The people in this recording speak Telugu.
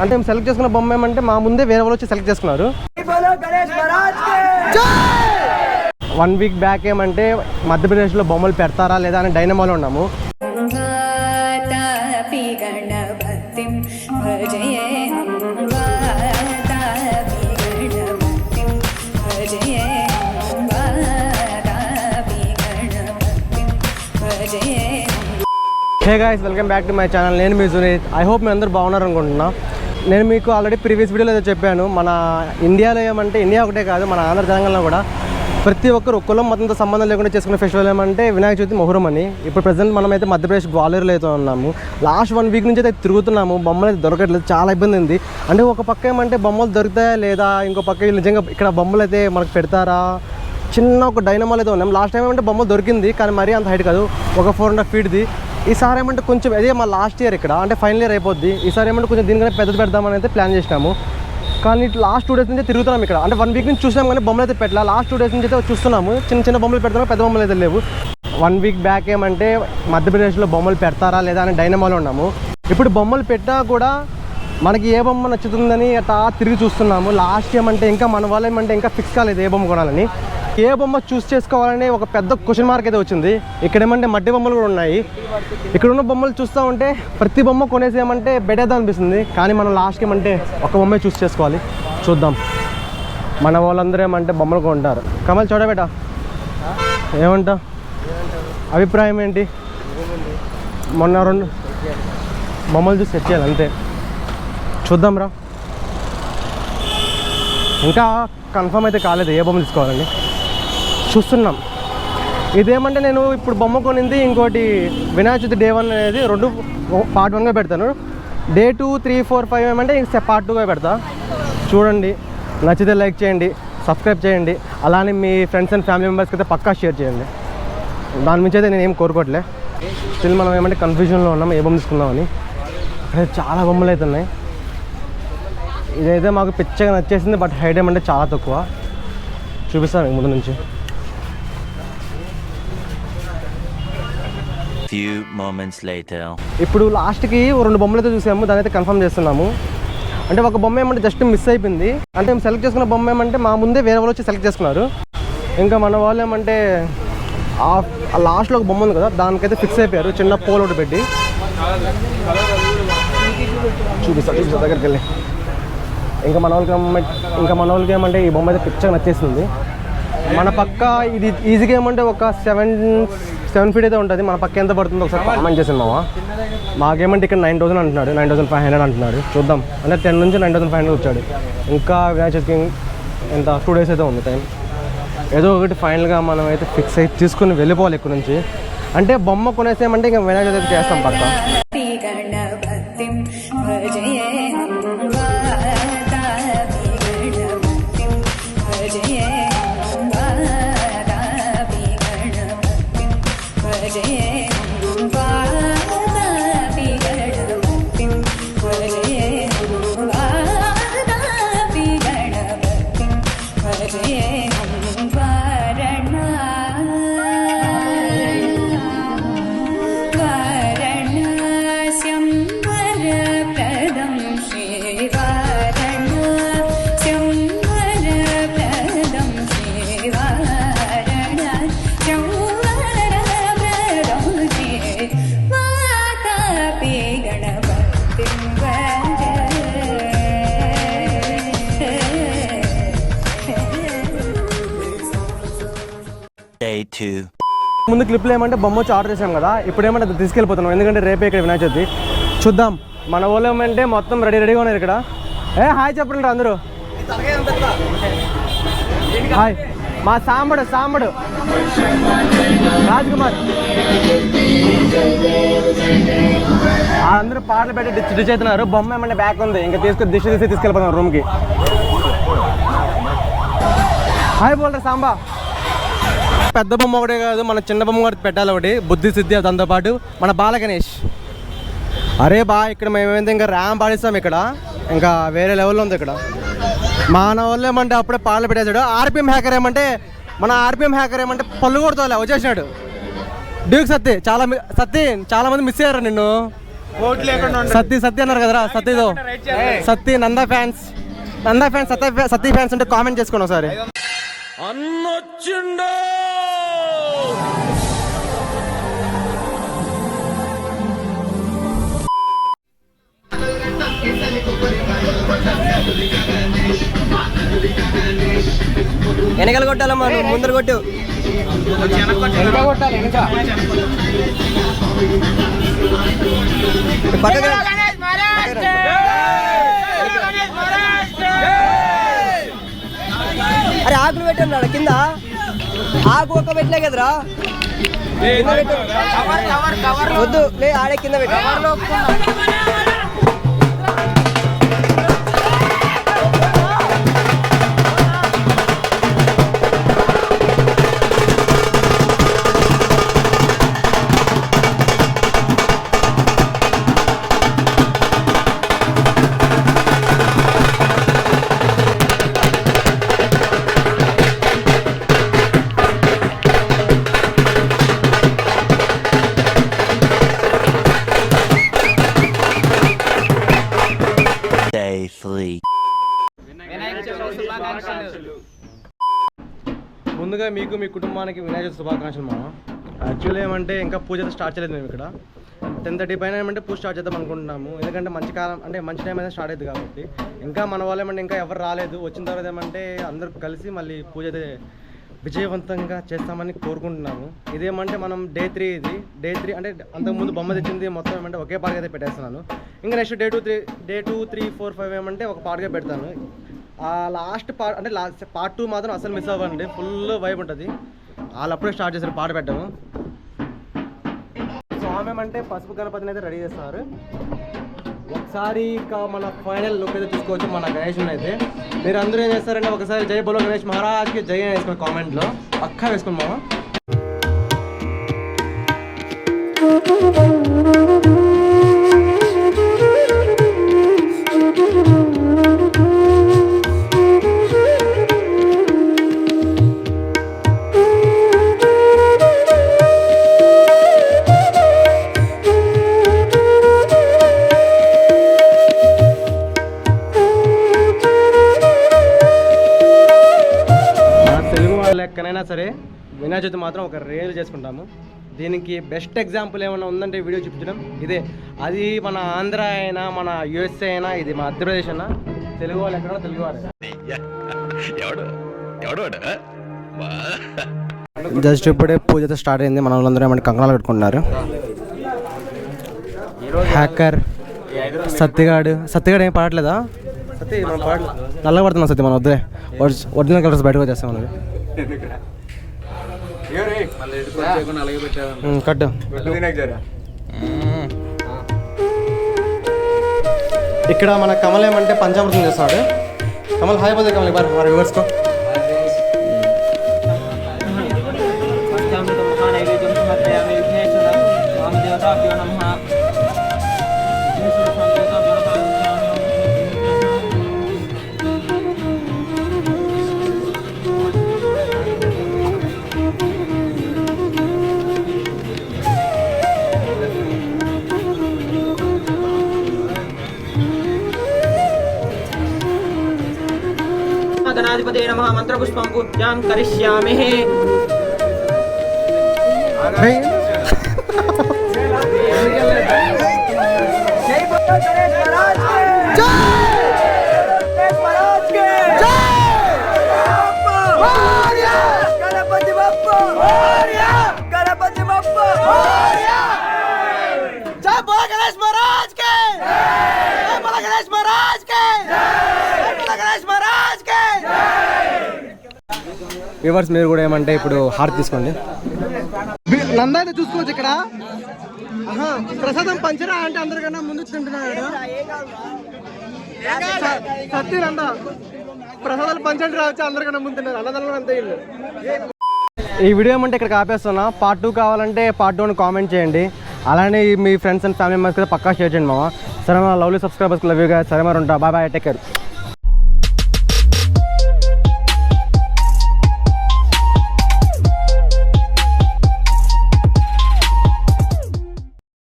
అంటే మేము సెలెక్ట్ చేసుకున్న బొమ్మ ఏమంటే మా ముందే వేరే వాళ్ళు వచ్చి సెలెక్ట్ చేసుకున్నారు. 1 వీక్ బ్యాక్ ఏమంటే మధ్యప్రదేశ్లో బొమ్మలు పెడతారా లేదా అని డైనమాలో ఉన్నాము. Hey guys, welcome back to my channel. నేను మీ సునీత్. ఐ హోప్ మీ అందరూ బాగున్నారు అనుకుంటున్నా. నేను మీకు ఆల్రెడీ ప్రీవియస్ వీడియోలో ఏదో చెప్పాను, మన ఇండియాలో ఏమంటే ఇండియా ఒకటే కాదు, మన ఆంధ్ర తెలంగాణలో కూడా ప్రతి ఒక్కరు కులం మతంతో సంబంధం లేకుండా చేసుకునే ఫెస్టివల్ ఏమంటే వినాయక చవితి, మొహరం అని. ఇప్పుడు ప్రజెంట్ మనమైతే మధ్యప్రదేశ్ గ్వాలియర్లో అయితే ఉన్నాము. లాస్ట్ 1 వీక్ నుంచి అయితే తిరుగుతున్నాము. బొమ్మలు అయితే దొరకట్లేదు, చాలా ఇబ్బంది ఉంది. అంటే ఒక పక్క ఏమంటే బొమ్మలు దొరుకుతాయా లేదా, ఇంకో పక్క నిజంగా ఇక్కడ బొమ్మలు అయితే మనకు పెడతారా, చిన్న ఒక డైనమాల్ అయితే ఉన్నాం. లాస్ట్ టైం ఏమంటే బొమ్మ దొరికింది, కానీ మరీ అంత హైట్ కాదు, ఒక 4.5 ఫీట్ది. ఈసారి ఏమంటే కొంచెం అదే మా లాస్ట్ ఇయర్ ఇక్కడ అంటే ఫైనల్ ఇయర్ అయిపోద్ది. ఈసారి ఏమంటే కొంచెం దీనికన్నా పెద్దది పెడదామని అయితే ప్లాన్ చేసినాము. కానీ లాస్ట్ 2 డేస్ నుంచి తిరుగుతున్నాం ఇక్కడ. అంటే 1 వీక్ నుంచి చూసినాం కానీ బొమ్మలు అయితే పెట్టాలి. లాస్ట్ 2 డేస్ నుంచి అయితే చూస్తున్నాము, చిన్న చిన్న బొమ్మలు పెడతాము, పెద్ద బొమ్మలు అయితే లేవు. 1 వీక్ బ్యాక్ ఏమంటే మధ్యప్రదేశ్లో బొమ్మలు పెడతారా లేదా అని డైనమాలో ఉన్నాము. ఇప్పుడు బొమ్మలు పెట్టినా కూడా మనకి ఏ బొమ్మ నచ్చుతుందని అట్లా తిరిగి చూస్తున్నాము. లాస్ట్ ఏమంటే ఇంకా మన వాళ్ళు ఏమంటే ఇంకా ఫిక్స్ కాలేదు ఏ బొమ్మ కొనాలని. ఏ బొమ్మ చూస్ చేసుకోవాలని ఒక పెద్ద క్వశ్చన్ మార్క్ అయితే వచ్చింది. ఇక్కడ ఏమంటే మట్టి బొమ్మలు కూడా ఉన్నాయి. ఇక్కడ ఉన్న బొమ్మలు చూస్తూ ఉంటే ప్రతి బొమ్మ కొనేసి ఏమంటే బెటర్ అనిపిస్తుంది. కానీ మనం లాస్ట్కి ఏమంటే ఒక బొమ్మే చూస్ చేసుకోవాలి. చూద్దాం, మన వాళ్ళందరూ ఏమంటే బొమ్మలు కొంటారు. కమల్ చూడబెట్టా, ఏమంటా అభిప్రాయం ఏంటి? మొన్న 2 బొమ్మలు చూసి సెట్ చేయాలి అంతే. చూద్దాం రా, ఇంకా కన్ఫర్మ్ అయితే కాలేదు ఏ బొమ్మ తీసుకోవాలని. చూస్తున్నాం. ఇదేమంటే నేను ఇప్పుడు బొమ్మ కొనింది ఇంకోటి వినాయక చవితి డే 1 అనేది 2 పార్ట్ 1గా పెడతాను. డే 2, 3, 4, 5 ఏమంటే ఇంకా పార్ట్ 2గా పెడతా. చూడండి, నచ్చితే లైక్ చేయండి, సబ్స్క్రైబ్ చేయండి, అలానే మీ ఫ్రెండ్స్ అండ్ ఫ్యామిలీ మెంబర్స్కి అయితే పక్కా షేర్ చేయండి. దాని నుంచి అయితే నేను ఏం కోరుకోవట్లే. స్టిల్ మనం ఏమంటే కన్ఫ్యూజన్లో ఉన్నాం ఏ బొమ్మ తీసుకుందామని. చాలా బొమ్మలు అయితే ఉన్నాయి. ఇదైతే మాకు పిచ్చగా నచ్చేసింది, బట్ హైట్ ఏమంటే చాలా తక్కువ. చూపిస్తాను ముందు నుంచి. Few moments later. ఇప్పుడు లాస్ట్కి 2 బొమ్మలు అయితే చూసాము, దాని అయితే కన్ఫర్మ్ చేస్తున్నాము. అంటే ఒక బొమ్మ ఏమంటే జస్ట్ మిస్ అయిపోయింది. అంటే మేము సెలెక్ట్ చేసుకున్న బొమ్మ ఏమంటే మా ముందే వేరే వాళ్ళు వచ్చి సెలెక్ట్ చేసుకున్నారు. ఇంకా మన వాళ్ళు ఏమంటే లాస్ట్లో ఒక బొమ్మ ఉంది కదా, దానికైతే ఫిక్స్ అయిపోయారు. చిన్న పోల్ ఒకటి పెట్టి చూపిస్తాను దగ్గరికి వెళ్ళి. ఇంకా మన వాళ్ళకి ఏమంటే ఈ బొమ్మ అయితే పిచ్చగా నచ్చేసింది. మన పక్క ఇది ఈజీగా ఏమంటే ఒక 7 ఫీట్ అయితే ఉంటుంది. మన పక్క ఎంత పడుతుందో ఒకసారి కామెంట్ చేసాను మావా. మాకేమంటే ఇక్కడ 9,000 అంటున్నాడు, 9,500 అంటున్నాడు. చూద్దాం, అంటే 10 నుంచి 9,500 వచ్చాడు. ఇంకా వినాయక చవితికి ఎంత 2 డేస్ అయితే ఉంది టైం. ఏదో ఒకటి ఫైనల్గా మనం అయితే ఫిక్స్ అయితే తీసుకుని వెళ్ళిపోవాలి ఇక్కడ నుంచి. అంటే బొమ్మ కొనేసేమంటే ఇంకా వినాయక చవితి చేస్తాం పక్క. Day 2. ముందు క్లిప్లో ఏమంటే బొమ్మ వచ్చి ఆర్డర్ చేసాం కదా, ఇప్పుడు ఏమంటే తీసుకెళ్ళిపోతున్నాం, ఎందుకంటే రేపే ఇక్కడ వినాయక చవితి. చూద్దాం, మన వాళ్ళు ఏమంటే మొత్తం రెడీగా ఉన్నారు ఇక్కడ. హాయ్ చెప్పండి అందరూ. హాయ్, మా సాంబడు రాజ్కుమార్. అందరూ పాటలు పెట్టి డిచ్ అవుతున్నారు. బొమ్మ ఏమంటే బ్యాక్ ఉంది, ఇంకా తీసుకెళ్ళిపోతున్నాం రూమ్కి. హాయ్ బోల్రా సాంబా. పెద్ద బొమ్మ ఒకటే కాదు, మన చిన్న బొమ్మ కూడా పెట్టాలి ఒకటి, బుద్ధి సిద్ధి. దాంతోపాటు మన బాలగణేష్. అరే బా, ఇక్కడ మేమైతే ఇంకా ర్యాంప్ ఆడిస్తాం. ఇక్కడ ఇంకా వేరే లెవెల్లో ఉంది ఇక్కడ. మన వాళ్ళు ఏమంటే అప్పుడే పాటలు పెట్టేశాడు. ఆర్పిఎం హ్యాకర్ ఏమంటే పళ్ళు కొడుతోలే వచ్చేసినాడు. డ్యూక్ సత్తి చాలా మంది మిస్ అయ్యారు నిన్ను. సత్తి అన్నారు కదరా, సత్తితో సత్తి నందా ఫ్యాన్స్ సత్తి ఫ్యాన్స్ అంటే కామెంట్ చేసుకోండి ఒకసారి. వెనకాల కొట్టాలమ్మా, నువ్వు ముందర కొట్టు. అరే ఆకులు పెట్టాను కింద, ఆకు ఒక్క పెట్టలే కదరా, వద్దు లే ఆడే కింద పెట్టా. Day 3. ముందుగా మీకు మీ కుటుంబానికి వినాయక శుభాకాంక్షలు మామ. యాక్చువల్లీ ఏమంటే ఇంకా పూజ అయితే స్టార్ట్ చేయలేదు మేము ఇక్కడ. 10:30 పైన ఏమంటే పూజ స్టార్ట్ చేద్దాం అనుకుంటున్నాము, ఎందుకంటే మంచి కాలం అంటే మంచి టైం అయితే స్టార్ట్ అయింది కాబట్టి. ఇంకా మన వాళ్ళు ఏమంటే ఇంకా ఎవరు రాలేదు, వచ్చిన తర్వాత ఏమంటే అందరూ కలిసి మళ్ళీ పూజ అయితే విజయవంతంగా చేస్తామని కోరుకుంటున్నాము. ఇదేమంటే మనం డే 3 ఇది. డే 3 అంటే అంతకుముందు బొమ్మ తెచ్చింది మొత్తం ఏమంటే ఒకే పార్క్ అయితే పెట్టేస్తున్నాను. ఇంకా నెక్స్ట్ డే 2, 3, 4, 5 ఏమంటే ఒక పార్ట్గా పెడతాను. లాస్ట్ పార్ట్ అంటే పార్ట్ 2 మాత్రం అసలు మిస్ అవ్వండి, ఫుల్ వైబ్ ఉంటుంది. వాళ్ళు అప్పుడే స్టార్ట్ చేశారు పాట పెట్టాము. స్వామి ఏమంటే పసుపు గణపతిని అయితే రెడీ చేస్తున్నారు. ఒకసారి ఇంకా మన ఫైనల్ లుక్ అయితే చూసుకోవచ్చు మన గణేష్ని అయితే. మీరు అందరూ ఏం చేస్తారంటే ఒకసారి జై బోలో గణేష్ మహారాజ్కి జై అని వేసుకోండి కామెంట్లో, పక్కా వేసుకోండి మామ. ఎక్కడైనా సరే వినాయక చవితి మాత్రం ఒక రేంజ్ చేసుకుంటాము. దీనికి బెస్ట్ ఎగ్జాంపుల్ ఏమైనా ఉందంటే వీడియో చూపించడం ఇదే. అది మన ఆంధ్ర అయినా మన యూఎస్ఏ అయినా ఇది మన ఆంధ్రప్రదేశ్ అయినా తెలుగు వాళ్ళు ఎక్కడైనా తెలుగు వారు. జస్ట్ ఇప్పుడే పూజ అయితే స్టార్ట్ అయింది. మన వాళ్ళందరూ ఏమంటే కంకణాలు కట్టుకుంటున్నారు. హ్యాకర్ సత్తిగాడు ఏం పాడట్లేదా? సత్తి మనం నల్లగా పడుతున్నాం. సత్తి మనం వద్దే, ఒరిజినల్ కలర్స్ బయటకు వచ్చేస్తాం మనకి. కట్టు ఇక్కడ మన కమల్ ఏమంటే పంచామృతం చేస్తున్నాడు. కమల్ హాయ్ పోతే కమల్ బార్ మరి వివర్స్కో. गणाधिपते नमः मंत्रपुष्पं पूजां करिष्यामि। వ్యూవర్స్ మీరు కూడా ఏమంటే ఇప్పుడు హారతి తీసుకోండి. నందా అయితే చూసుకోవచ్చు ఇక్కడ. ప్రసాదం పంచరా అంటే అందరికన్నా ముందు తింటున్నాడు. సత్తి నందా ప్రసాదాలు పంచండి రావచ్చు, అందరికన్నా ముందు తిన్నారు. అన్నదానం అంతే. ఈ వీడియో ఏమంటే ఇక్కడ ఆపేస్తున్నా. పార్ట్ 2 కావాలంటే పార్ట్ 2 కామెంట్ చేయండి. అలానే మీ ఫ్రెండ్స్ అండ్ ఫ్యామిలీ మెంబర్స్ కూడా పక్కా షేర్ చేయండి మామ. సరే మా lovely subscribers love you guys. సరే మరి ఉంటా, బాయ్ బాయ్, టేక్ కేర్.